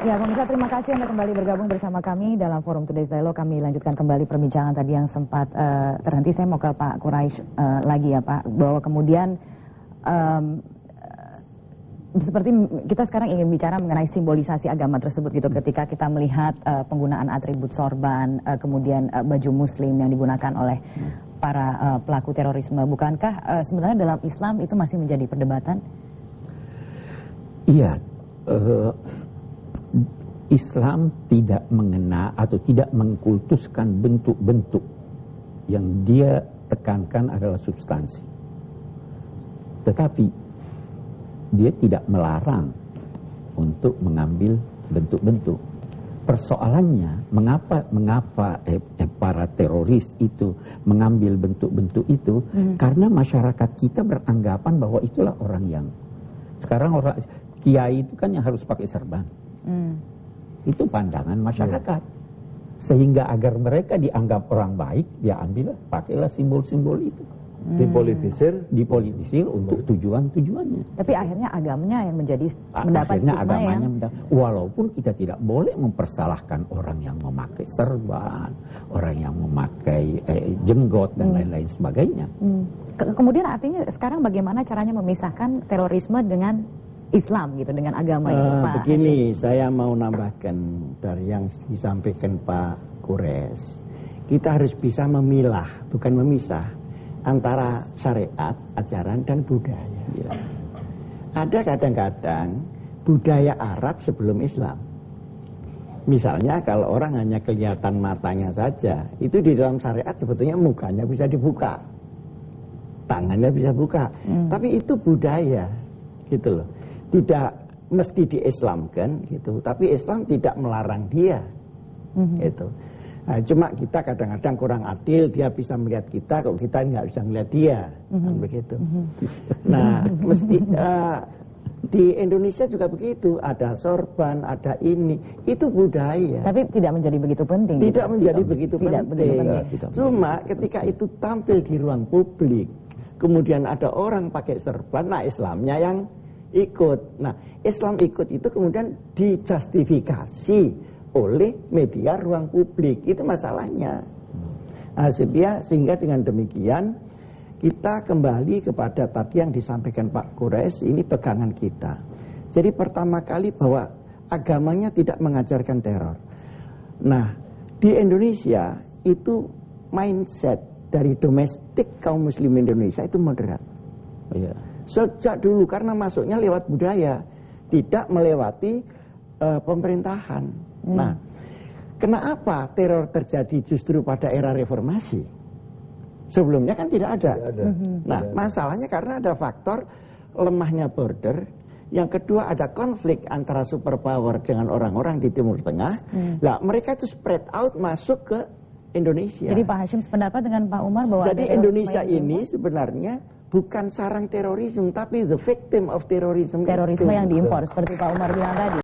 Ya, pemirsa, terima kasih Anda kembali bergabung bersama kami dalam Forum Today's Dialogue. Kami lanjutkan kembali perbincangan tadi yang sempat terhenti. Saya mau ke Pak Quraisy lagi ya Pak, bahwa kemudian seperti kita sekarang ingin bicara mengenai simbolisasi agama tersebut gitu, ketika kita melihat penggunaan atribut sorban, kemudian baju muslim yang digunakan oleh para pelaku terorisme. Bukankah sebenarnya dalam Islam itu masih menjadi perdebatan? Iya, Islam tidak mengena atau tidak mengkultuskan bentuk-bentuk. Yang dia tekankan adalah substansi. Tetapi dia tidak melarang untuk mengambil bentuk-bentuk. Persoalannya, mengapa para teroris itu mengambil bentuk-bentuk itu? Karena masyarakat kita beranggapan bahwa itulah orang yang sekarang orang kiai itu kan yang harus pakai serban. Itu pandangan masyarakat. Sehingga agar mereka dianggap orang baik, dia ambillah, pakailah simbol-simbol itu. Dipolitisir untuk tujuan-tujuannya. Tapi akhirnya agamanya yang menjadi mendapat akhirnya stigma agamanya walaupun kita tidak boleh mempersalahkan orang yang memakai serban, orang yang memakai jenggot dan lain-lain sebagainya. Kemudian artinya sekarang bagaimana caranya memisahkan terorisme dengan Islam gitu, dengan agama itu, Pak? Begini, saya mau nambahkan dari yang disampaikan Pak Quraisy. Kita harus bisa memilah, bukan memisah, antara syariat, ajaran, dan budaya. Ada kadang-kadang budaya Arab sebelum Islam. Misalnya kalau orang hanya kelihatan matanya saja, itu di dalam syariat sebetulnya mukanya bisa dibuka, tangannya bisa buka. Tapi itu budaya, gitu loh. Tidak mesti diislamkan, gitu. Tapi Islam tidak melarang dia, gitu. Nah, cuma kita kadang-kadang kurang adil, dia bisa melihat kita, kok kita nggak bisa melihat dia, kan begitu. Nah, mesti di Indonesia juga begitu, ada sorban, ada ini, itu budaya. Tapi tidak menjadi begitu penting. Tidak gitu. menjadi begitu tidak penting. Begitu. Cuma ketika itu tampil di ruang publik, kemudian ada orang pakai serban, nah Islamnya yang ikut. Nah, Islam ikut itu kemudian dijustifikasi oleh media ruang publik. Itu masalahnya. Nah, sehingga dengan demikian kita kembali kepada tadi yang disampaikan Pak Quraisy, ini pegangan kita. Jadi pertama kali bahwa agamanya tidak mengajarkan teror. Nah, di Indonesia itu mindset dari domestik kaum muslim Indonesia itu moderat. Sejak dulu, karena masuknya lewat budaya, tidak melewati pemerintahan. Nah, kenapa teror terjadi justru pada era reformasi? Sebelumnya kan tidak ada. Nah, masalahnya karena ada faktor lemahnya border. Yang kedua ada konflik antara superpower dengan orang-orang di Timur Tengah. Nah, mereka itu spread out masuk ke Indonesia. Jadi Pak Hashim sependapat dengan Pak Umar bahwa jadi Indonesia ini sebenarnya bukan sarang terorisme, tapi the victim of terrorism. Terorisme yang diimpor, seperti Pak Umar bilang tadi.